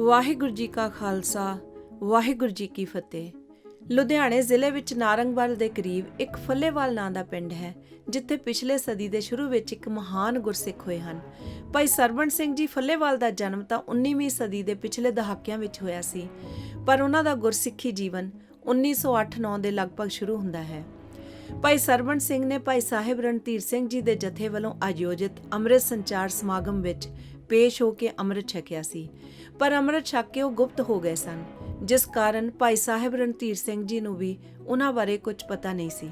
ਵਾਹਿਗੁਰੂ ਜੀ ਕਾ ਖਾਲਸਾ, ਵਾਹਿਗੁਰੂ ਜੀ ਕੀ ਫਤਿਹ। ਲੁਧਿਆਣੇ ਜ਼ਿਲ੍ਹੇ ਵਿੱਚ ਨਾਰੰਗਵਾਲ ਦੇ ਕਰੀਬ ਇੱਕ ਫੱਲੇਵਾਲ ਨਾਂ ਦਾ ਪਿੰਡ ਹੈ, ਜਿੱਥੇ ਪਿਛਲੇ ਸਦੀ ਦੇ ਸ਼ੁਰੂ ਵਿੱਚ ਇੱਕ ਮਹਾਨ ਗੁਰਸਿੱਖ ਹੋਏ ਹਨ। ਭਾਈ ਸਰਵਣ ਸਿੰਘ ਜੀ ਫੱਲੇਵਾਲ ਦਾ ਜਨਮ ਤਾਂ 19ਵੀਂ ਸਦੀ ਦੇ ਪਿਛਲੇ ਦਹਾਕਿਆਂ ਵਿੱਚ ਹੋਇਆ ਸੀ, ਪਰ ਉਹਨਾਂ ਦਾ ਗੁਰਸਿੱਖੀ ਜੀਵਨ 1908-9 ਦੇ ਲਗਭਗ ਸ਼ੁਰੂ ਹੁੰਦਾ ਹੈ। ਭਾਈ ਸਰਵਣ ਸਿੰਘ ਨੇ ਭਾਈ ਸਾਹਿਬ ਰਣਧੀਰ ਸਿੰਘ ਜੀ ਦੇ ਜਥੇ ਵੱਲੋਂ ਆਯੋਜਿਤ ਅੰਮ੍ਰਿਤ ਸੰਚਾਰ ਸਮਾਗਮ ਵਿੱਚ ਪੇਸ਼ ਹੋ ਕੇ ਅੰਮ੍ਰਿਤ ਛਕਿਆ ਸੀ, ਪਰ ਅੰਮ੍ਰਿਤ ਛਕ ਕੇ ਉਹ ਗੁਪਤ ਹੋ ਗਏ ਸਨ, ਜਿਸ ਕਾਰਨ ਭਾਈ ਸਾਹਿਬ ਰਣਧੀਰ ਸਿੰਘ ਜੀ ਨੂੰ ਵੀ ਉਹਨਾਂ ਬਾਰੇ ਕੁਝ ਪਤਾ ਨਹੀਂ ਸੀ।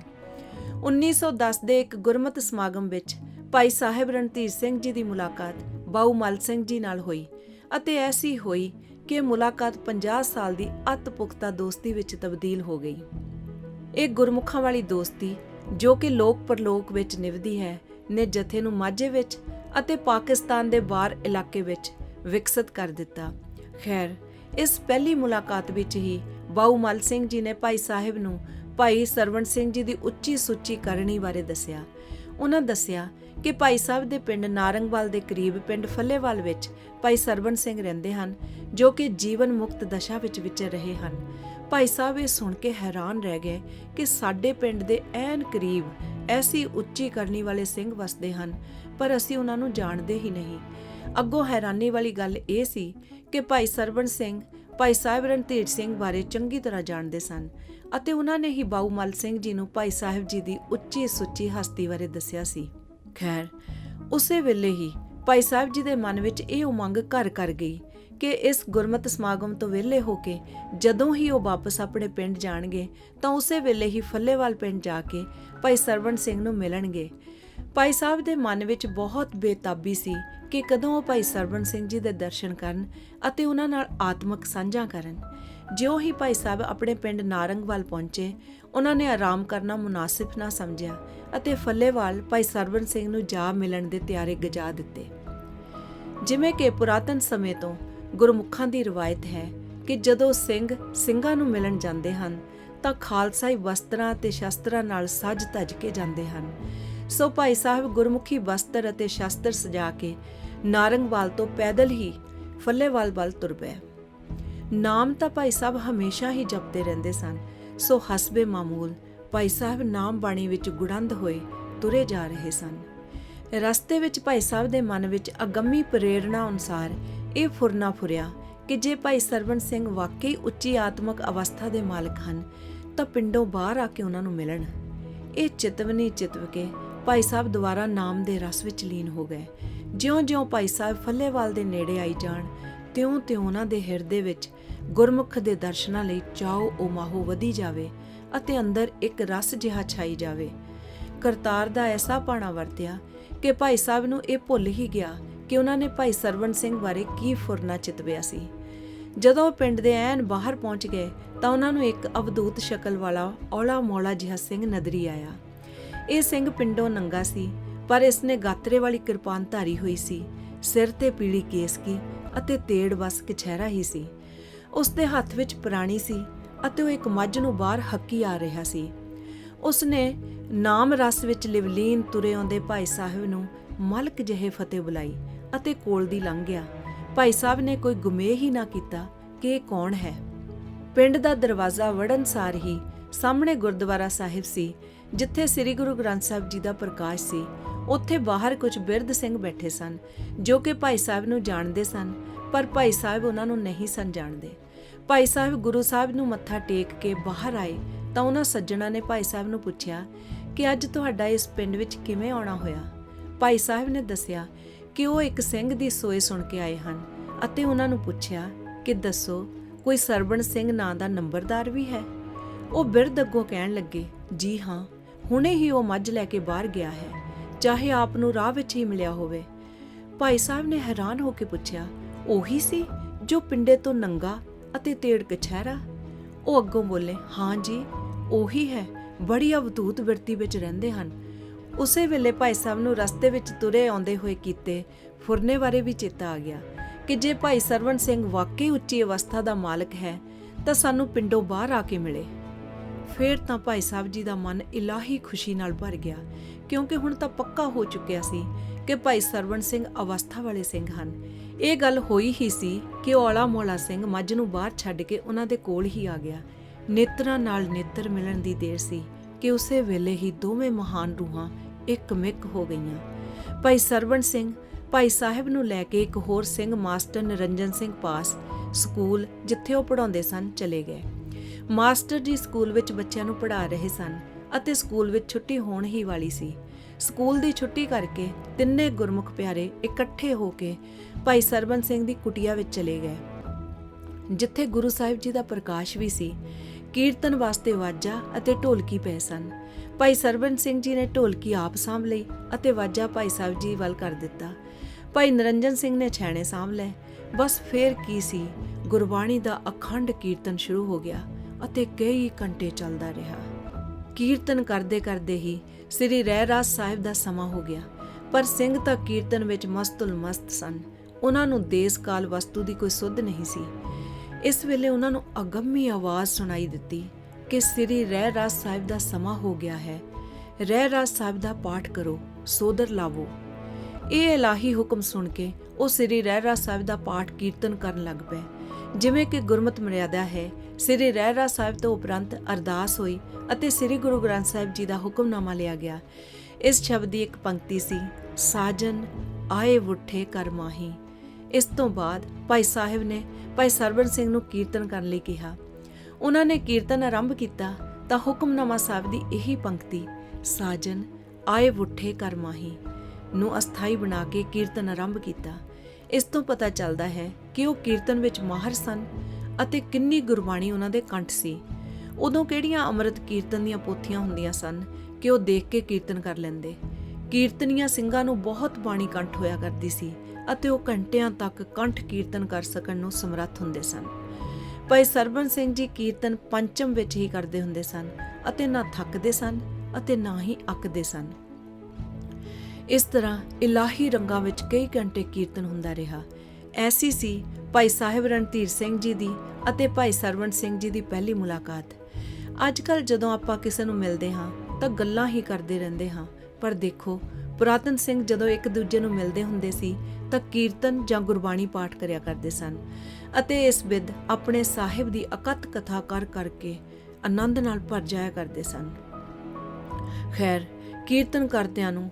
1910 ਦੇ ਇੱਕ ਗੁਰਮਤਿ ਸਮਾਗਮ ਵਿੱਚ ਭਾਈ ਸਾਹਿਬ ਰਣਧੀਰ ਸਿੰਘ ਜੀ ਦੀ ਮੁਲਾਕਾਤ ਬਾਊ ਮੱਲ ਸਿੰਘ ਜੀ ਨਾਲ ਹੋਈ ਅਤੇ ਐਸੀ ਹੋਈ ਕਿ ਮੁਲਾਕਾਤ 50 ਸਾਲ ਦੀ ਅਤ ਪੁਖਤਾ ਦੋਸਤੀ ਵਿੱਚ ਤਬਦੀਲ ਹੋ ਗਈ। ਇਹ ਗੁਰਮੁਖਾਂ ਵਾਲੀ ਦੋਸਤੀ, ਜੋ ਕਿ ਲੋਕ ਪਰਲੋਕ ਵਿੱਚ ਨਿਭਦੀ ਹੈ, ਨੇ ਜਥੇ ਨੂੰ ਮਾਝੇ ਵਿੱਚ ਅਤੇ ਪਾਕਿਸਤਾਨ ਦੇ ਬਾਹਰ ਇਲਾਕੇ ਵਿੱਚ ਵਿਕਸਿਤ ਕਰ ਦਿੱਤਾ। ਖੈਰ, ਇਸ ਪਹਿਲੀ ਮੁਲਾਕਾਤ ਵਿੱਚ ਹੀ ਬਾਊ ਮੱਲ ਸਿੰਘ ਜੀ ਨੇ ਭਾਈ ਸਾਹਿਬ ਨੂੰ ਭਾਈ ਸਰਵਣ ਸਿੰਘ ਜੀ ਦੀ ਉੱਚੀ ਸੁੱਚੀ ਕਰਨੀ ਬਾਰੇ ਦੱਸਿਆ। ਉਹਨਾਂ ਦੱਸਿਆ ਕਿ ਭਾਈ ਸਾਹਿਬ ਦੇ ਪਿੰਡ ਨਾਰੰਗਵਾਲ ਦੇ ਕਰੀਬ ਪਿੰਡ ਫੱਲੇਵਾਲ ਵਿੱਚ ਭਾਈ ਸਰਵਣ ਸਿੰਘ ਰਹਿੰਦੇ ਹਨ, ਜੋ ਕਿ ਜੀਵਨ ਮੁਕਤ ਦਸ਼ਾ ਵਿੱਚ ਵਿਚਰ ਰਹੇ ਹਨ। ਭਾਈ ਸਾਹਿਬ ਇਹ ਸੁਣ ਕੇ ਹੈਰਾਨ ਰਹਿ ਗਏ ਕਿ ਸਾਡੇ ਪਿੰਡ ਦੇ ਐਨ ਕਰੀਬ ਐਸੀ ਉੱਚੀ ਕਰਨੀ ਵਾਲੇ ਸਿੰਘ ਵਸਦੇ ਹਨ, ਪਰ ਅਸੀਂ ਉਹਨਾਂ ਨੂੰ ਜਾਣਦੇ ਹੀ ਨਹੀਂ। ਅੱਗੋਂ ਹੈਰਾਨੀ ਵਾਲੀ ਗੱਲ ਇਹ ਸੀ ਕਿ ਭਾਈ ਸਰਵਣ ਸਿੰਘ ਭਾਈ ਸਾਹਿਬ ਰਣਧੀਰ ਸਿੰਘ ਬਾਰੇ ਚੰਗੀ ਤਰ੍ਹਾਂ ਜਾਣਦੇ ਸਨ ਅਤੇ ਉਹਨਾਂ ਨੇ ਹੀ ਬਾਊ ਮੱਲ ਸਿੰਘ ਜੀ ਨੂੰ ਭਾਈ ਸਾਹਿਬ ਜੀ ਦੀ ਉੱਚੀ ਸੁੱਚੀ ਹਸਤੀ ਬਾਰੇ ਦੱਸਿਆ ਸੀ। ਖੈਰ, ਉਸੇ ਵੇਲੇ ਹੀ ਭਾਈ ਸਾਹਿਬ ਜੀ ਦੇ ਮਨ ਵਿੱਚ ਇਹ ਉਮੰਗ ਘਰ ਕਰ ਗਈ ਕਿ ਇਸ ਗੁਰਮਤਿ ਸਮਾਗਮ ਤੋਂ ਵਿਹਲੇ ਹੋ ਕੇ ਜਦੋਂ ਹੀ ਉਹ ਵਾਪਸ ਆਪਣੇ ਪਿੰਡ ਜਾਣਗੇ ਤਾਂ ਉਸੇ ਵੇਲੇ ਹੀ ਫੱਲੇਵਾਲ ਪਿੰਡ ਜਾ ਕੇ ਭਾਈ ਸਰਵਣ ਸਿੰਘ ਨੂੰ ਮਿਲਣਗੇ। ਭਾਈ ਸਾਹਿਬ ਦੇ ਮਨ ਵਿੱਚ ਬਹੁਤ ਬੇਤਾਬੀ ਸੀ ਕਿ ਕਦੋਂ ਉਹ ਭਾਈ ਸਰਵਣ ਸਿੰਘ ਜੀ ਦੇ ਦਰਸ਼ਨ ਕਰਨ ਅਤੇ ਉਹਨਾਂ ਨਾਲ ਆਤਮਿਕ ਸਾਂਝਾ ਕਰਨ। ਜਿਉਂ ਹੀ ਭਾਈ ਸਾਹਿਬ ਆਪਣੇ ਪਿੰਡ ਨਾਰੰਗਵਾਲ ਪਹੁੰਚੇ, ਉਹਨਾਂ ਨੇ ਆਰਾਮ ਕਰਨਾ ਮੁਨਾਸਿਬ ਨਾ ਸਮਝਿਆ ਅਤੇ ਫੱਲੇਵਾਲ ਭਾਈ ਸਰਵਣ ਸਿੰਘ ਨੂੰ ਜਾ ਮਿਲਣ ਦੇ ਤਿਆਰੇ ਗਜਾ ਦਿੱਤੇ। ਜਿਵੇਂ ਕਿ ਪੁਰਾਤਨ ਸਮੇਂ ਤੋਂ ਗੁਰਮੁਖਾਂ ਦੀ ਰਵਾਇਤ ਹੈ ਕਿ ਜਦੋਂ ਸਿੰਘ ਸਿੰਘਾਂ ਨੂੰ ਮਿਲਣ ਜਾਂਦੇ ਹਨ ਤਾਂ ਖਾਲਸਾਈ ਵਸਤਰਾਂ ਅਤੇ ਸ਼ਸਤਰਾਂ ਨਾਲ ਸੱਜ ਧੱਜ ਕੇ ਜਾਂਦੇ ਹਨ। ਸੋ ਭਾਈ ਸਾਹਿਬ ਗੁਰਮੁਖੀ ਵਸਤਰ ਅਤੇ ਸ਼ਸਤਰ ਸਜਾ ਕੇ ਨਾਰੰਗਵਾਲ ਤੋਂ ਪੈਦਲ ਹੀ ਫੱਲੇਵਾਲ ਵੱਲ ਤੁਰ ਪਏ। ਨਾਮ ਤਾਂ ਭਾਈ ਸਾਹਿਬ ਹਮੇਸ਼ਾ ਹੀ ਜਪਦੇ ਰਹਿੰਦੇ ਸਨ, ਸੋ ਹਸਬੇ ਮਾਮੂਲ ਭਾਈ ਸਾਹਿਬ ਨਾਮ ਬਾਣੀ ਵਿੱਚ ਗੁੜੰਦ ਹੋਏ ਤੁਰੇ ਜਾ ਰਹੇ ਸਨ। ਰਸਤੇ ਵਿੱਚ ਭਾਈ ਸਾਹਿਬ ਦੇ ਮਨ ਵਿੱਚ ਅਗੰਮੀ ਪ੍ਰੇਰਣਾ ਅਨੁਸਾਰ ਇਹ ਫੁਰਨਾ ਫੁਰਿਆ ਕਿ ਜੇ ਭਾਈ ਸਰਵਣ ਸਿੰਘ ਵਾਕਈ ਉੱਚੀ ਆਤਮਿਕ ਅਵਸਥਾ ਦੇ ਮਾਲਕ ਹਨ ਤਾਂ ਪਿੰਡੋਂ ਬਾਹਰ ਆ ਕੇ ਉਹਨਾਂ ਨੂੰ ਮਿਲਣ। ਇਹ ਚਿਤਵਨੀ ਚਿਤਵ ਕੇ ਭਾਈ ਸਾਹਿਬ ਦੁਬਾਰਾ ਨਾਮ ਦੇ ਰਸ ਵਿੱਚ ਲੀਨ ਹੋ ਗਏ। ਜਿਉਂ-ਜਿਉਂ ਭਾਈ ਸਾਹਿਬ ਫੱਲੇਵਾਲ ਦੇ ਨੇੜੇ ਆਈ ਜਾਣ, ਤਿਉਂ-ਤਿਉਂ ਉਹਨਾਂ ਦੇ ਹਿਰਦੇ ਵਿੱਚ ਗੁਰਮੁਖ ਦੇ ਦਰਸ਼ਨਾਂ ਲਈ ਚਾਓ ਉਮਾਹੋ ਵਧੀ ਜਾਵੇ ਅਤੇ ਅੰਦਰ ਇੱਕ ਰਸ ਜਿਹਾ ਛਾਈ ਜਾਵੇ। ਕਰਤਾਰ ਦਾ ਐਸਾ ਭਾਣਾ ਵਰਤਿਆ ਕਿ ਭਾਈ ਸਾਹਿਬ ਨੂੰ ਇਹ ਭੁੱਲ ਹੀ ਗਿਆ ਕਿ ਉਹਨਾਂ ਨੇ ਭਾਈ ਸਰਵਣ ਸਿੰਘ ਬਾਰੇ ਕੀ ਫੁਰਨਾ ਚਿਤਵਿਆ ਸੀ। ਜਦੋਂ ਉਹ ਪਿੰਡ ਦੇ ਐਨ ਬਾਹਰ ਪਹੁੰਚ ਗਏ ਤਾਂ ਉਹਨਾਂ ਨੂੰ ਇੱਕ ਅਵਧੂਤ ਸ਼ਕਲ ਵਾਲਾ ਔਲਾ ਮੌਲਾ ਜਿਹਾ ਸਿੰਘ ਨਜ਼ਰੀ ਆਇਆ। ਇਹ ਸਿੰਘ ਪਿੰਡੋਂ ਨੰਗਾ ਸੀ, ਪਰ ਇਸਨੇ ਗਾਤਰੇ ਵਾਲੀ ਕਿਰਪਾਨ ਧਾਰੀ ਹੋਈ ਸੀ। ਸਿਰ ਤੇ ਪੀਲੀ ਕੇਸਕੀ ਅਤੇ ਤੇੜ ਵਸ ਕਛਹਿਰਾ ਹੀ ਸੀ। ਉਸ ਦੇ ਹੱਥ ਵਿੱਚ ਪੁਰਾਣੀ ਸੀ ਅਤੇ ਉਹ ਇੱਕ ਮੱਝ ਨੂੰ ਬਾਹਰ ਹੱਕੀ ਆ ਰਿਹਾ ਸੀ। ਉਸਨੇ ਨਾਮ ਰਸ ਵਿੱਚ ਲਿਵਲੀਨ ਤੁਰੇ ਆਉਂਦੇ ਭਾਈ ਸਾਹਿਬ ਨੂੰ ਮਲਕ ਜਿਹੇ ਫਤਿਹ ਬੁਲਾਈ ਅਤੇ ਕੋਲ ਦੀ ਲੰਘ ਗਿਆ। ਭਾਈ ਸਾਹਿਬ ਨੇ ਕੋਈ ਗੁਮੇਹ ਹੀ ਨਾ ਕੀਤਾ ਕਿ ਇਹ ਕੌਣ ਹੈ। ਪਿੰਡ ਦਾ ਦਰਵਾਜ਼ਾ ਵੜਨ ਸਾਰ ਹੀ ਸਾਹਮਣੇ ਗੁਰਦੁਆਰਾ ਸਾਹਿਬ ਸੀ, ਜਿੱਥੇ ਸ੍ਰੀ ਗੁਰੂ ਗ੍ਰੰਥ ਸਾਹਿਬ ਜੀ ਦਾ ਪ੍ਰਕਾਸ਼ ਸੀ। ਉੱਥੇ ਬਾਹਰ ਕੁਝ ਬਿਰਧ ਸਿੰਘ ਬੈਠੇ ਸਨ, ਜੋ ਕਿ ਭਾਈ ਸਾਹਿਬ ਨੂੰ ਜਾਣਦੇ ਸਨ, ਪਰ ਭਾਈ ਸਾਹਿਬ ਉਹਨਾਂ ਨੂੰ ਨਹੀਂ ਸਨ ਜਾਣਦੇ। ਭਾਈ ਸਾਹਿਬ ਗੁਰੂ ਸਾਹਿਬ ਨੂੰ ਮੱਥਾ ਟੇਕ ਕੇ ਬਾਹਰ ਆਏ ਤਾਂ ਉਹਨਾਂ ਸੱਜਣਾ ਨੇ ਭਾਈ ਸਾਹਿਬ ਨੂੰ ਪੁੱਛਿਆ ਕਿ ਅੱਜ ਤੁਹਾਡਾ ਇਸ ਪਿੰਡ ਵਿੱਚ ਕਿਵੇਂ ਆਉਣਾ ਹੋਇਆ। ਭਾਈ ਸਾਹਿਬ ਨੇ ਦੱਸਿਆ ਕਿ ਉਹ ਇੱਕ ਸਿੰਘ ਦੀ ਸੋਏ ਸੁਣ ਕੇ ਆਏ ਹਨ ਅਤੇ ਉਹਨਾਂ ਨੂੰ ਪੁੱਛਿਆ ਕਿ ਦੱਸੋ, ਕੋਈ ਸਰਵਣ ਸਿੰਘ ਨਾਂ ਦਾ ਨੰਬਰਦਾਰ ਵੀ ਹੈ। ਉਹ ਬਿਰਧ ਅੱਗੋਂ ਕਹਿਣ ਲੱਗੇ, ਜੀ ਹਾਂ, ਹੁਣੇ ਹੀ ਉਹ ਮੱਝ ਲੈ ਕੇ ਬਾਹਰ ਗਿਆ ਹੈ, ਚਾਹੇ ਆਪ ਨੂੰ ਰਾਹ ਵਿੱਚ ਹੀ ਮਿਲਿਆ ਹੋਵੇ। ਭਾਈ ਸਾਹਿਬ ਨੇ ਹੈਰਾਨ ਹੋ ਕੇ ਪੁੱਛਿਆ, ਉਹੀ ਸੀ ਜੋ ਪਿੰਡੇ ਤੋਂ ਨੰਗਾ ਅਤੇ ਤੇੜ ਕਛਹਿਰਾ? ਉਹ ਅੱਗੋਂ ਬੋਲੇ, ਹਾਂ ਜੀ, ਉਹੀ ਹੈ, ਬੜੀ ਅਵਧੂਤ ਬਿਰਤੀ ਵਿੱਚ ਰਹਿੰਦੇ ਹਨ। ਉਸੇ ਵੇਲੇ ਭਾਈ ਸਾਹਿਬ ਨੂੰ ਰਸਤੇ ਵਿੱਚ ਤੁਰੇ ਆਉਂਦੇ ਹੋਏ ਕੀਤੇ ਫੁਰਨੇ ਬਾਰੇ ਵੀ ਚੇਤਾ ਆ ਗਿਆ ਕਿ ਜੇ ਭਾਈ ਸਰਵਣ ਸਿੰਘ ਵਾਕਈ ਉੱਚੀ ਅਵਸਥਾ ਦਾ ਮਾਲਕ ਹੈ ਤਾਂ ਸਾਨੂੰ ਪਿੰਡੋਂ ਬਾਹਰ ਆ ਕੇ ਮਿਲੇ। ਫਿਰ ਤਾਂ ਭਾਈ ਸਾਹਿਬ ਜੀ ਦਾ ਮਨ ਇਲਾਹੀ ਖੁਸ਼ੀ ਨਾਲ ਭਰ ਗਿਆ, ਕਿਉਂਕਿ ਹੁਣ ਤਾਂ ਪੱਕਾ ਹੋ ਚੁੱਕਿਆ ਸੀ ਕਿ ਭਾਈ ਸਰਵਣ ਸਿੰਘ ਅਵਸਥਾ ਵਾਲੇ ਸਿੰਘ ਹਨ। ਇਹ ਗੱਲ ਹੋਈ ਹੀ ਸੀ ਕਿ ਔਲਾ ਮੌਲਾ ਸਿੰਘ ਮੱਝ ਨੂੰ ਬਾਹਰ ਛੱਡ ਕੇ ਉਹਨਾਂ ਦੇ ਕੋਲ ਹੀ ਆ ਗਿਆ। ਨੇਤਰਾਂ ਨਾਲ ਨੇਤਰ ਮਿਲਣ ਦੀ ਦੇਰ ਸੀ ਕਿ ਉਸੇ ਵੇਲੇ ਹੀ ਦੋਵੇਂ ਮਹਾਨ ਰੂਹਾਂ ਇੱਕ ਮਿੱਕ ਹੋ ਗਈਆਂ। ਭਾਈ ਸਰਵਣ ਸਿੰਘ ਭਾਈ ਸਾਹਿਬ ਨੂੰ ਲੈ ਕੇ ਇੱਕ ਹੋਰ ਸਿੰਘ ਮਾਸਟਰ ਨਿਰੰਜਨ ਸਿੰਘ ਪਾਸ ਸਕੂਲ ਜਿੱਥੇ ਉਹ ਪੜ੍ਹਾਉਂਦੇ ਸਨ ਚਲੇ ਗਏ। ਮਾਸਟਰ ਜੀ ਸਕੂਲ ਵਿੱਚ ਬੱਚਿਆਂ ਨੂੰ ਪੜ੍ਹਾ ਰਹੇ ਸਨ ਅਤੇ ਸਕੂਲ ਵਿੱਚ ਛੁੱਟੀ ਹੋਣ ਹੀ ਵਾਲੀ ਸੀ। ਸਕੂਲ ਦੀ ਛੁੱਟੀ ਕਰਕੇ ਤਿੰਨੇ ਗੁਰਮੁਖ ਪਿਆਰੇ ਇਕੱਠੇ ਹੋ ਕੇ ਭਾਈ ਸਰਵਣ ਸਿੰਘ ਦੀ ਕੁਟੀਆ ਵਿੱਚ ਚਲੇ ਗਏ, ਜਿੱਥੇ ਗੁਰੂ ਸਾਹਿਬ ਜੀ ਦਾ ਪ੍ਰਕਾਸ਼ ਵੀ ਸੀ। ਕੀਰਤਨ ਵਾਸਤੇ ਵਾਜਾ ਅਤੇ ਢੋਲਕੀ ਪਏ ਸਨ। ਭਾਈ ਸਰਵਣ ਸਿੰਘ ਜੀ ਨੇ ਢੋਲਕੀ ਆਪ ਸਾਂਭ ਲਈ ਅਤੇ ਵਾਜਾ ਭਾਈ ਸਾਹਿਬ ਜੀ ਵੱਲ ਕਰ ਦਿੱਤਾ। ਭਾਈ ਨਿਰੰਜਨ ਸਿੰਘ ਨੇ ਛੈਣੇ ਸਾਂਭ ਲਏ। ਬਸ ਫੇਰ ਕੀ ਸੀ, ਗੁਰਬਾਣੀ ਦਾ ਅਖੰਡ ਕੀਰਤਨ ਸ਼ੁਰੂ ਹੋ ਗਿਆ ਅਤੇ ਕਈ ਘੰਟੇ ਚੱਲਦਾ ਰਿਹਾ। ਕੀਰਤਨ ਕਰਦੇ ਕਰਦੇ ਹੀ ਸ੍ਰੀ ਰਹਿਰਾਸ ਸਾਹਿਬ ਦਾ ਸਮਾਂ ਹੋ ਗਿਆ, ਪਰ ਸਿੰਘ ਤਾਂ ਕੀਰਤਨ ਵਿੱਚ ਮਸਤੁਲ ਮਸਤ ਸਨ। ਉਹਨਾਂ ਨੂੰ ਦੇਸ ਕਾਲ ਵਸਤੂ ਦੀ ਕੋਈ ਸੁੱਧ ਨਹੀਂ ਸੀ। ਇਸ ਵੇਲੇ ਉਹਨਾਂ ਨੂੰ ਅਗੰਮੀ ਆਵਾਜ਼ ਸੁਣਾਈ ਦਿੱਤੀ ਕਿ ਸ੍ਰੀ ਰਹਿਰਾਸ ਸਾਹਿਬ ਦਾ ਸਮਾਂ ਹੋ ਗਿਆ ਹੈ, ਰਹਿਰਾਸ ਸਾਹਿਬ ਦਾ ਪਾਠ ਕਰੋ, ਸੋਦਰ ਲਾਵੋ। ਇਹ ਇਲਾਹੀ ਹੁਕਮ ਸੁਣ ਕੇ ਉਹ ਸ੍ਰੀ ਰਹਿਰਾਸ ਸਾਹਿਬ ਦਾ ਪਾਠ ਕੀਰਤਨ ਕਰਨ ਲੱਗ ਪਏ। ਜਿਵੇਂ ਕਿ ਗੁਰਮਤਿ ਮਰਿਆਦਾ ਹੈ, ਸ੍ਰੀ ਰਹਿਰਾਸ ਸਾਹਿਬ ਤੋਂ ਉਪਰੰਤ ਅਰਦਾਸ ਹੋਈ ਅਤੇ ਸ੍ਰੀ ਗੁਰੂ ਗ੍ਰੰਥ ਸਾਹਿਬ ਜੀ ਦਾ ਹੁਕਮਨਾਮਾ ਲਿਆ ਗਿਆ। ਇਸ ਸ਼ਬਦ ਦੀ ਇੱਕ ਪੰਕਤੀ ਸੀ, ਸਾਜਨ ਆਏ ਵੁੱਠੇ ਕਰ ਮਾਹੀ। ਇਸ ਤੋਂ ਬਾਅਦ ਭਾਈ ਸਾਹਿਬ ਨੇ ਭਾਈ ਸਰਵਣ ਸਿੰਘ ਨੂੰ ਕੀਰਤਨ ਕਰਨ ਲਈ ਕਿਹਾ। ਉਹਨਾਂ ਨੇ ਕੀਰਤਨ ਆਰੰਭ ਕੀਤਾ ਤਾਂ ਹੁਕਮਨਾਮਾ ਸਾਹਿਬ ਦੀ ਇਹੀ ਪੰਕਤੀ, ਸਾਜਨ ਆਏ ਵੁੱਠੇ ਕਰ ਮਾਹੀ, ਨੂੰ ਅਸਥਾਈ ਬਣਾ ਕੇ ਕੀਰਤਨ ਆਰੰਭ ਕੀਤਾ। ਇਸ ਤੋਂ ਪਤਾ ਚੱਲਦਾ ਹੈ ਕਿ ਉਹ ਕੀਰਤਨ ਵਿੱਚ ਮਾਹਰ ਸਨ ਅਤੇ ਕਿੰਨੀ ਗੁਰਬਾਣੀ ਉਹਨਾਂ ਦੇ ਕੰਠ ਸੀ। ਉਦੋਂ ਕਿਹੜੀਆਂ ਅੰਮ੍ਰਿਤ ਕੀਰਤਨ ਦੀਆਂ ਪੋਥੀਆਂ ਹੁੰਦੀਆਂ ਸਨ ਕਿ ਉਹ ਦੇਖ ਕੇ ਕੀਰਤਨ ਕਰ ਲੈਂਦੇ। ਕੀਰਤਨੀਆਂ ਸਿੰਘਾਂ ਨੂੰ ਬਹੁਤ ਬਾਣੀ ਕੰਠ ਹੋਇਆ ਕਰਦੀ ਸੀ ਅਤੇ ਉਹ ਘੰਟਿਆਂ ਤੱਕ ਕੰਠ ਕੀਰਤਨ ਕਰ ਸਕਣ ਨੂੰ ਸਮਰੱਥ ਹੁੰਦੇ ਸਨ। ਭਾਈ ਸਰਵਣ ਸਿੰਘ ਜੀ ਕੀਰਤਨ ਪੰਚਮ ਵਿੱਚ ਹੀ ਕਰਦੇ ਹੁੰਦੇ ਸਨ ਅਤੇ ਨਾ ਥੱਕਦੇ ਸਨ ਅਤੇ ਨਾ ਹੀ ਅੱਕਦੇ ਸਨ। ਇਸ ਤਰ੍ਹਾਂ ਇਲਾਹੀ ਰੰਗਾਂ ਵਿੱਚ ਕਈ ਘੰਟੇ ਕੀਰਤਨ ਹੁੰਦਾ ਰਿਹਾ। ਐਸੀ ਸੀ ਭਾਈ ਸਾਹਿਬ ਰਣਧੀਰ ਸਿੰਘ ਜੀ ਦੀ ਅਤੇ ਭਾਈ ਸਰਵਣ ਸਿੰਘ ਜੀ ਦੀ ਪਹਿਲੀ ਮੁਲਾਕਾਤ। ਅੱਜ ਕੱਲ੍ਹ ਜਦੋਂ ਆਪਾਂ ਕਿਸੇ ਨੂੰ ਮਿਲਦੇ ਹਾਂ ਤਾਂ ਗੱਲਾਂ ਹੀ ਕਰਦੇ ਰਹਿੰਦੇ ਹਾਂ, ਪਰ ਦੇਖੋ ਪੁਰਾਤਨ ਸਿੰਘ ਜਦੋਂ ਇੱਕ ਦੂਜੇ ਨੂੰ ਮਿਲਦੇ ਹੁੰਦੇ ਸੀ ਤਾਂ ਕੀਰਤਨ ਜਾਂ ਗੁਰਬਾਣੀ ਪਾਠ ਕਰਿਆ ਕਰਦੇ ਸਨ ਅਤੇ ਇਸ ਬਿਧ ਆਪਣੇ ਸਾਹਿਬ ਦੀ ਅਕੱਤ ਕਥਾ ਕਰ ਕਰਕੇ ਆਨੰਦ ਨਾਲ ਭਰ ਜਾਇਆ ਕਰਦੇ ਸਨ। ਖੈਰ, ਕੀਰਤਨ ਕਰਦਿਆਂ ਨੂੰ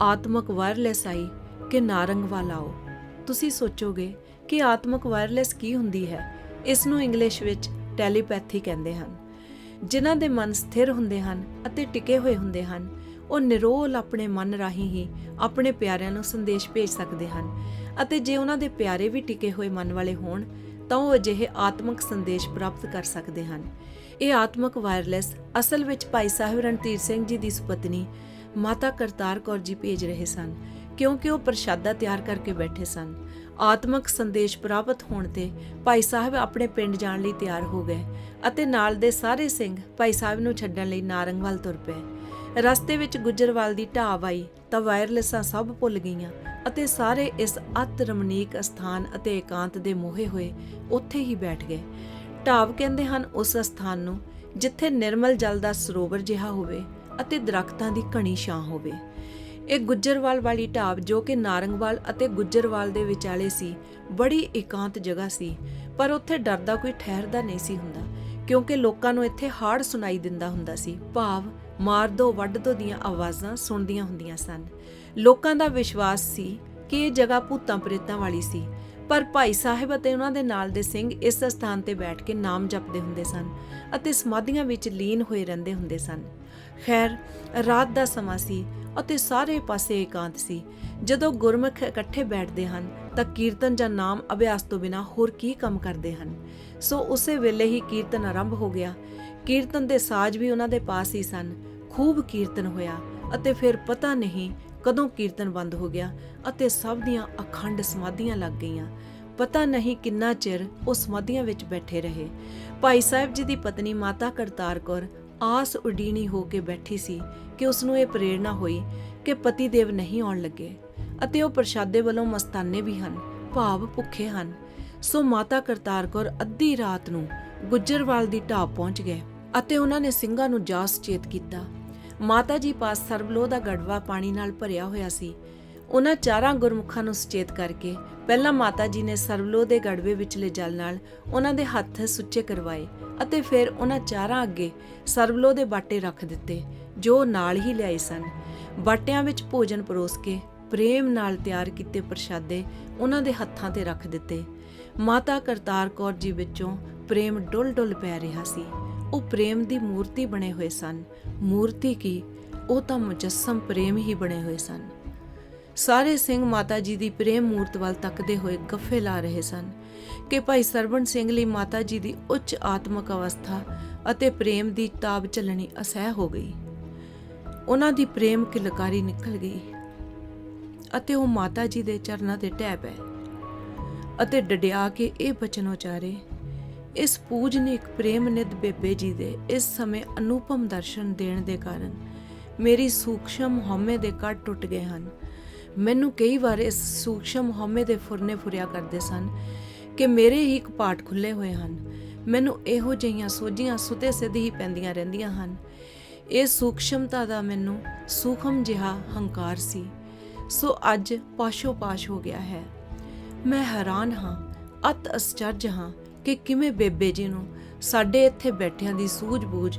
ਆਤਮਕ ਵਾਇਰਲੈਸ ਆਈ ਕਿ ਨਾਰੰਗ ਵੱਲ ਆਓ। ਤੁਸੀਂ ਸੋਚੋਗੇ ਕਿ ਆਤਮਕ ਵਾਇਰਲੈਸ ਕੀ ਹੁੰਦੀ ਹੈ। ਇਸ ਨੂੰ ਇੰਗਲਿਸ਼ ਵਿੱਚ ਟੈਲੀਪੈਥੀ ਕਹਿੰਦੇ ਹਨ। ਜਿਨ੍ਹਾਂ ਦੇ ਮਨ ਸਥਿਰ ਹੁੰਦੇ ਹਨ ਅਤੇ ਟਿਕੇ ਹੋਏ ਹੁੰਦੇ ਹਨ, ਉਹ ਨਿਰੋਲ ਆਪਣੇ ਮਨ ਰਾਹੀਂ ਹੀ ਆਪਣੇ ਪਿਆਰਿਆਂ ਨੂੰ ਸੰਦੇਸ਼ ਭੇਜ ਸਕਦੇ ਹਨ ਅਤੇ ਜੇ ਉਹਨਾਂ ਦੇ ਪਿਆਰੇ ਵੀ ਟਿਕੇ ਹੋਏ ਮਨ ਵਾਲੇ ਹੋਣ ਤਾਂ ਉਹ ਅਜਿਹੇ ਆਤਮਕ ਸੰਦੇਸ਼ ਪ੍ਰਾਪਤ ਕਰ ਸਕਦੇ ਹਨ। ਇਹ ਆਤਮਕ ਵਾਇਰਲੈਸ ਅਸਲ ਵਿੱਚ ਭਾਈ ਸਾਹਿਬ ਰਣਧੀਰ ਸਿੰਘ ਜੀ ਦੀ ਸੁਪਤਨੀ ਮਾਤਾ ਕਰਤਾਰ ਕੌਰ ਜੀ ਭੇਜ ਰਹੇ ਸਨ, ਕਿਉਂਕਿ ਉਹ ਪ੍ਰਸ਼ਾਦਾ ਤਿਆਰ ਕਰਕੇ ਬੈਠੇ ਸਨ। ਆਤਮਕ ਸੰਦੇਸ਼ ਪ੍ਰਾਪਤ ਹੋਣ ਤੇ ਭਾਈ ਸਾਹਿਬ ਆਪਣੇ ਪਿੰਡ ਜਾਣ ਲਈ ਤਿਆਰ ਹੋ ਗਏ ਅਤੇ ਨਾਲ ਦੇ ਸਾਰੇ ਸਿੰਘ ਭਾਈ ਸਾਹਿਬ ਨੂੰ ਛੱਡਣ ਲਈ ਨਾਰੰਗ ਵੱਲ ਤੁਰ ਪਏ। ਰਸਤੇ ਵਿੱਚ ਗੁੱਜਰਵਾਲ ਦੀ ਢਾਬ ਆਈ ਤਾਂ ਵਾਇਰਲੈਸਾਂ ਸਭ ਭੁੱਲ ਗਈਆਂ ਅਤੇ ਸਾਰੇ ਇਸ ਅਤ ਰਮਣੀਕ ਅਸਥਾਨ ਅਤੇ ਇਕਾਂਤ ਦੇ ਮੋਹੇ ਹੋਏ ਉੱਥੇ ਹੀ ਬੈਠ ਗਏ। ਢਾਬ ਕਹਿੰਦੇ ਹਨ ਉਸ ਅਸਥਾਨ ਨੂੰ ਜਿੱਥੇ ਨਿਰਮਲ ਜਲ ਦਾ ਸਰੋਵਰ ਜਿਹਾ ਹੋਵੇ ਅਤੇ ਦਰਖਤਾਂ ਦੀ ਘਣੀ ਛਾਂ ਹੋਵੇ। ਇਹ ਗੁੱਜਰਵਾਲ ਵਾਲੀ ਢਾਬ, ਜੋ ਕਿ ਨਾਰੰਗਵਾਲ ਅਤੇ ਗੁੱਜਰਵਾਲ ਦੇ ਵਿਚਾਲੇ ਸੀ, ਬੜੀ ਇਕਾਂਤ ਜਗ੍ਹਾ ਸੀ, ਪਰ ਉੱਥੇ ਡਰ ਦਾ ਕੋਈ ਠਹਿਰਦਾ ਨਹੀਂ ਸੀ ਹੁੰਦਾ, ਕਿਉਂਕਿ ਲੋਕਾਂ ਨੂੰ ਇੱਥੇ ਹਾੜ ਸੁਣਾਈ ਦਿੰਦਾ ਹੁੰਦਾ ਸੀ, ਭਾਵ ਮਾਰ ਦੋ ਵੱਢ ਦੋ ਦੀਆਂ ਆਵਾਜ਼ਾਂ ਸੁਣਦੀਆਂ ਹੁੰਦੀਆਂ ਸਨ। ਲੋਕਾਂ ਦਾ ਵਿਸ਼ਵਾਸ ਸੀ ਕਿ ਇਹ ਜਗ੍ਹਾ ਭੂਤਾਂ ਪ੍ਰੇਤਾਂ ਵਾਲੀ ਸੀ, ਪਰ ਭਾਈ ਸਾਹਿਬ ਅਤੇ ਉਹਨਾਂ ਦੇ ਨਾਲ ਦੇ ਸਿੰਘ ਇਸ ਸਥਾਨ ਤੇ ਬੈਠ ਕੇ ਨਾਮ ਜਪਦੇ ਹੁੰਦੇ ਸਨ ਅਤੇ ਸਮਾਧੀਆਂ ਵਿੱਚ ਲੀਨ ਹੋਏ ਰਹਿੰਦੇ ਹੁੰਦੇ ਸਨ। ਖੈਰ, ਰਾਤ ਦਾ ਸਮਾਂ ਸੀ ਅਤੇ ਸਾਰੇ ਪਾਸੇ ਇਕਾਂਤ ਸੀ। ਜਦੋਂ ਗੁਰਮੁਖ ਇਕੱਠੇ ਬੈਠਦੇ ਹਨ ਤਾਂ ਕੀਰਤਨ ਜਾਂ ਨਾਮ ਅਭਿਆਸ ਤੋਂ ਬਿਨਾਂ ਹੋਰ ਕੀ ਕੰਮ ਕਰਦੇ ਹਨ। ਸੋ ਉਸੇ ਵੇਲੇ ਹੀ ਕੀਰਤਨ ਆਰੰਭ ਹੋ ਗਿਆ। ਕੀਰਤਨ ਦੇ ਸਾਜ਼ ਵੀ ਉਹਨਾਂ ਦੇ ਪਾਸ ਹੀ ਸਨ। ਖੂਬ ਕੀਰਤਨ ਹੋਇਆ ਅਤੇ ਫਿਰ ਪਤਾ ਨਹੀਂ ਕਦੋਂ ਕੀਰਤਨ ਬੰਦ ਹੋ ਗਿਆ ਅਤੇ ਸਭ ਦੀਆਂ ਅਖੰਡ ਸਮਾਧੀਆਂ ਲੱਗ ਗਈਆਂ। ਪਤਾ ਨਹੀਂ ਕਿੰਨਾ ਚਿਰ ਉਹ ਸਮਾਧੀਆਂ ਵਿੱਚ ਬੈਠੇ ਰਹੇ। ਭਾਈ ਸਾਹਿਬ ਜੀ ਦੀ ਪਤਨੀ ਮਾਤਾ ਕਰਤਾਰ ਕੌਰ ਆਸ ਉਡੀਣੀ ਹੋ ਕੇ ਬੈਠੀ ਸੀ ਕਿ ਉਸ ਨੂੰ ਇਹ ਪ੍ਰੇਰਣਾ ਹੋਈ ਕਿ ਪਤੀ ਦੇਵ ਨਹੀਂ ਆਉਣ ਲੱਗੇ ਅਤੇ ਉਹ ਪ੍ਰਸ਼ਾਦੇ ਵੱਲੋਂ ਮਸਤਾਨੇ ਵੀ ਹਨ, ਭਾਵ ਭੁੱਖੇ ਹਨ। ਸੋ ਮਾਤਾ ਕਰਤਾਰ ਕੌਰ ਅੱਧੀ ਰਾਤ ਨੂੰ ਗੁੱਜਰਵਾਲ ਦੀ ਢਾਬ ਪਹੁੰਚ ਗਏ ਅਤੇ ਉਹਨਾਂ ਨੇ ਸਿੰਘਾਂ ਨੂੰ ਜਾ ਸੁਚੇਤ ਕੀਤਾ। ਮਾਤਾ ਜੀ ਪਾਸ ਸਰਬਲੋਹ ਦਾ ਗੜਵਾ ਪਾਣੀ ਨਾਲ ਭਰਿਆ ਹੋਇਆ ਸੀ। ਉਹਨਾਂ ਚਾਰਾਂ ਗੁਰਮੁਖਾਂ ਨੂੰ ਸੁਚੇਤ ਕਰਕੇ ਪਹਿਲਾਂ ਮਾਤਾ ਜੀ ਨੇ ਸਰਬਲੋ ਦੇ ਗੜਵੇ ਵਿਚਲੇ ਜਲ ਨਾਲ ਉਹਨਾਂ ਦੇ ਹੱਥ ਸੁੱਚੇ ਕਰਵਾਏ ਅਤੇ ਫਿਰ ਉਹਨਾਂ ਚਾਰਾਂ ਅੱਗੇ ਸਰਬਲੋ ਦੇ ਬਾਟੇ ਰੱਖ ਦਿੱਤੇ ਜੋ ਨਾਲ ਹੀ ਲਿਆਏ ਸਨ। ਬਾਟਿਆਂ ਵਿੱਚ ਭੋਜਨ ਪਰੋਸ ਕੇ ਪ੍ਰੇਮ ਨਾਲ ਤਿਆਰ ਕੀਤੇ ਪ੍ਰਸ਼ਾਦੇ ਉਹਨਾਂ ਦੇ ਹੱਥਾਂ ਤੇ ਰੱਖ ਦਿੱਤੇ। ਮਾਤਾ ਕਰਤਾਰ ਕੌਰ ਜੀ ਵਿੱਚੋਂ ਪ੍ਰੇਮ ਡੁੱਲ ਪੈ ਰਿਹਾ ਸੀ। ਉਹ ਪ੍ਰੇਮ ਦੀ ਮੂਰਤੀ ਬਣੇ ਹੋਏ ਸਨ। ਮੂਰਤੀ ਕੀ, ਉਹ ਤਾਂ ਮੁਜੱਸਮ ਪ੍ਰੇਮ ਹੀ ਬਣੇ ਹੋਏ ਸਨ। ਸਾਰੇ ਸਿੰਘ ਮਾਤਾ ਜੀ ਦੀ ਪ੍ਰੇਮ ਮੂਰਤ ਵੱਲ ਤੱਕਦੇ ਹੋਏ ਗੱਫੇ ਲਾ ਰਹੇ ਸਨ ਕਿ ਭਾਈ ਸਰਵਣ ਸਿੰਘ ਲਈ ਮਾਤਾ ਜੀ ਦੀ ਉੱਚ ਆਤਮਿਕ ਅਵਸਥਾ ਅਤੇ ਪ੍ਰੇਮ ਦੀ ਤਾਬ ਚੱਲਣੀ ਅਸਹਿ ਹੋ ਗਈ। ਉਹਨਾਂ ਦੀ ਪ੍ਰੇਮ ਕਿਲਕਾਰੀ ਨਿਕਲ ਗਈ ਅਤੇ ਉਹ ਮਾਤਾ ਜੀ ਦੇ ਚਰਨਾਂ ਤੇ ਢਹਿ ਪਏ ਅਤੇ ਡਡਿਆ ਕੇ ਇਹ ਬਚਨ ਉਚਾਰੇ, ਇਸ ਪੂਜਨੀਕ ਪ੍ਰੇਮ ਨਿਧ ਬੇਬੇ ਜੀ ਦੇ ਇਸ ਸਮੇਂ ਅਨੂਪਮ ਦਰਸ਼ਨ ਦੇਣ ਦੇ ਕਾਰਨ ਮੇਰੀ ਸੂਖਸ਼ਮ ਹਉਮੈ ਦੇ ਕੱਟ ਟੁੱਟ ਗਏ ਹਨ। ਮੈਨੂੰ ਕਈ ਵਾਰ ਇਸ ਸੂਖਸ਼ਮ ਹਉਮੈ ਦੇ ਫੁਰਨੇ ਫੁਰਿਆ ਕਰਦੇ ਸਨ ਕਿ ਮੇਰੇ ਹੀ ਕਪਾਟ ਖੁੱਲੇ ਹੋਏ ਹਨ। ਮੈਨੂੰ ਇਹੋ ਜਿਹੀਆਂ ਸੋਝੀਆਂ ਸੁਤੇ ਸਿੱਧ ਹੀ ਪੈਂਦੀਆਂ ਰਹਿੰਦੀਆਂ ਹਨ। ਇਹ ਸੂਖਸ਼ਮਤਾ ਦਾ ਮੈਨੂੰ ਸੂਖਮ ਜਿਹਾ ਹੰਕਾਰ ਸੀ, ਸੋ ਅੱਜ ਪਾਸ਼ੋ ਪਾਸ਼ ਹੋ ਗਿਆ ਹੈ। ਮੈਂ ਹੈਰਾਨ ਹਾਂ, ਅਤ ਅਸਚਰਜ ਹਾਂ ਕਿ ਕਿਵੇਂ ਬੇਬੇ ਜੀ ਨੂੰ ਸਾਡੇ ਇੱਥੇ ਬੈਠਿਆਂ ਦੀ ਸੂਝ-ਬੂਝ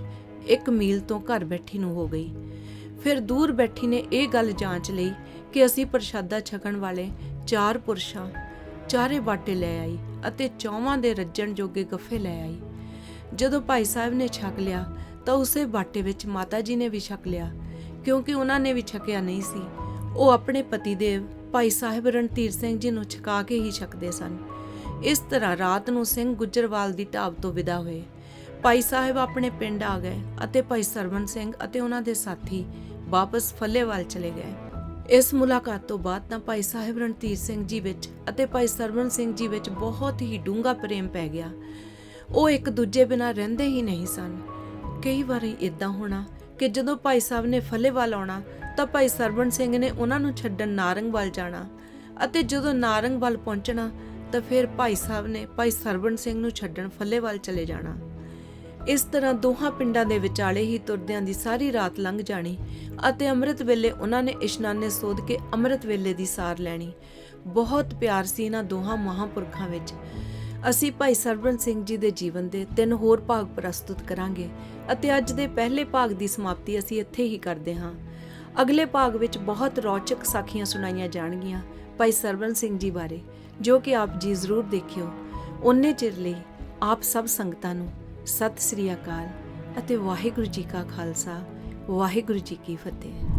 1 ਮੀਲ ਤੋਂ ਘਰ ਬੈਠੀ ਨੂੰ ਹੋ ਗਈ। ਫਿਰ ਦੂਰ ਬੈਠੀ ਨੇ ਇਹ ਗੱਲ ਜਾਂਚ ਲਈ ਕਿ ਅਸੀਂ ਪ੍ਰਸ਼ਾਦਾ ਛਕਣ ਵਾਲੇ 4 ਪੁਰਸ਼ਾਂ ਚਾਰੇ ਬਾਟੇ ਲੈ ਆਈ ਅਤੇ 4ਵਾਂ ਦੇ ਰੱਜਣ ਜੋਗੇ ਗੱਫੇ ਲੈ ਆਈ। ਜਦੋਂ ਭਾਈ ਸਾਹਿਬ ਨੇ ਛਕ ਲਿਆ ਤਾਂ ਉਸੇ ਬਾਟੇ ਵਿੱਚ ਮਾਤਾ ਜੀ ਨੇ ਵੀ ਛਕ ਲਿਆ, ਕਿਉਂਕਿ ਉਹਨਾਂ ਨੇ ਵੀ ਛਕਿਆ ਨਹੀਂ ਸੀ। ਉਹ ਆਪਣੇ ਪਤੀ ਦੇਵ ਭਾਈ ਸਾਹਿਬ ਰਣਧੀਰ ਸਿੰਘ ਜੀ ਨੂੰ ਛਕਾ ਕੇ ਹੀ ਛਕਦੇ ਸਨ। ਇਸ ਤਰ੍ਹਾਂ ਰਾਤ ਨੂੰ ਸਿੰਘ ਗੁੱਜਰਵਾਲ ਦੀ ਢਾਬ ਤੋਂ ਵਿਦਾ ਹੋਏ। ਭਾਈ ਸਾਹਿਬ ਆਪਣੇ ਪਿੰਡ ਆ ਗਏ ਅਤੇ ਭਾਈ ਸਰਵਣ ਸਿੰਘ ਅਤੇ ਉਹਨਾਂ ਦੇ ਸਾਥੀ ਵਾਪਸ ਫੱਲੇਵਾਲ ਚਲੇ ਗਏ। ਇਸ ਮੁਲਾਕਾਤ ਤੋਂ ਬਾਅਦ ਤਾਂ ਭਾਈ ਸਾਹਿਬ ਰਣਧੀਰ ਸਿੰਘ ਜੀ ਵਿੱਚ ਅਤੇ ਭਾਈ ਸਰਵਣ ਸਿੰਘ ਜੀ ਵਿੱਚ ਬਹੁਤ ਹੀ ਡੂੰਘਾ ਪ੍ਰੇਮ ਪੈ ਗਿਆ। ਉਹ ਇੱਕ ਦੂਜੇ ਬਿਨਾਂ ਰਹਿੰਦੇ ਹੀ ਨਹੀਂ ਸਨ। ਕਈ ਵਾਰੀ ਇਦਾਂ ਹੋਣਾ ਕਿ ਜਦੋਂ ਭਾਈ ਸਾਹਿਬ ਨੇ ਫੱਲੇਵਾਲ ਆਉਣਾ ਤਾਂ ਭਾਈ ਸਰਵਣ ਸਿੰਘ ਨੇ ਉਹਨਾਂ ਨੂੰ ਛੱਡਣ ਨਾਰੰਗਵਾਲ ਜਾਣਾ ਅਤੇ ਜਦੋਂ ਨਾਰੰਗਵਾਲ ਪਹੁੰਚਣਾ ਤਾਂ ਫਿਰ ਭਾਈ ਸਾਹਿਬ ਨੇ ਭਾਈ ਸਰਵਣ ਸਿੰਘ ਨੂੰ ਛੱਡਣ ਫੱਲੇਵਾਲ ਚਲੇ ਜਾਣਾ। ਇਸ ਤਰ੍ਹਾਂ ਦੋਹਾਂ ਪਿੰਡਾਂ ਦੇ ਵਿਚਾਲੇ ਹੀ ਤੁਰਦਿਆਂ ਦੀ ਸਾਰੀ ਰਾਤ ਲੰਘ ਜਾਣੀ ਅਤੇ ਅੰਮ੍ਰਿਤ ਵੇਲੇ ਉਹਨਾਂ ਨੇ ਇਸ਼ਨਾਨੇ ਸੋਧ ਕੇ ਅੰਮ੍ਰਿਤ ਵੇਲੇ ਦੀ ਸਾਰ ਲੈਣੀ। ਬਹੁਤ ਪਿਆਰ ਸੀ ਇਹਨਾਂ ਦੋਹਾਂ ਮਹਾਂਪੁਰਖਾਂ ਵਿੱਚ। ਅਸੀਂ ਭਾਈ ਸਰਵਣ ਸਿੰਘ ਜੀ ਦੇ ਜੀਵਨ ਦੇ 3 ਹੋਰ ਭਾਗ ਪ੍ਰਸਤੁਤ ਕਰਾਂਗੇ ਅਤੇ ਅੱਜ ਦੇ ਪਹਿਲੇ ਭਾਗ ਦੀ ਸਮਾਪਤੀ ਅਸੀਂ ਇੱਥੇ ਹੀ ਕਰਦੇ ਹਾਂ। ਅਗਲੇ ਭਾਗ ਵਿੱਚ ਬਹੁਤ ਰੌਚਕ ਸਾਖੀਆਂ ਸੁਣਾਈਆਂ ਜਾਣਗੀਆਂ ਭਾਈ ਸਰਵਣ ਸਿੰਘ ਜੀ ਬਾਰੇ, ਜੋ ਕਿ ਆਪ ਜੀ ਜ਼ਰੂਰ ਦੇਖਿਓ। ਓਨੇ ਚਿਰ ਲਈ ਆਪ ਸਭ ਸੰਗਤਾਂ ਨੂੰ ਸਤਿ ਸ੍ਰੀ ਅਕਾਲ ਅਤੇ ਵਾਹਿਗੁਰੂ ਜੀ ਕਾ ਖਾਲਸਾ, ਵਾਹਿਗੁਰੂ ਜੀ ਕੀ ਫਤਿਹ।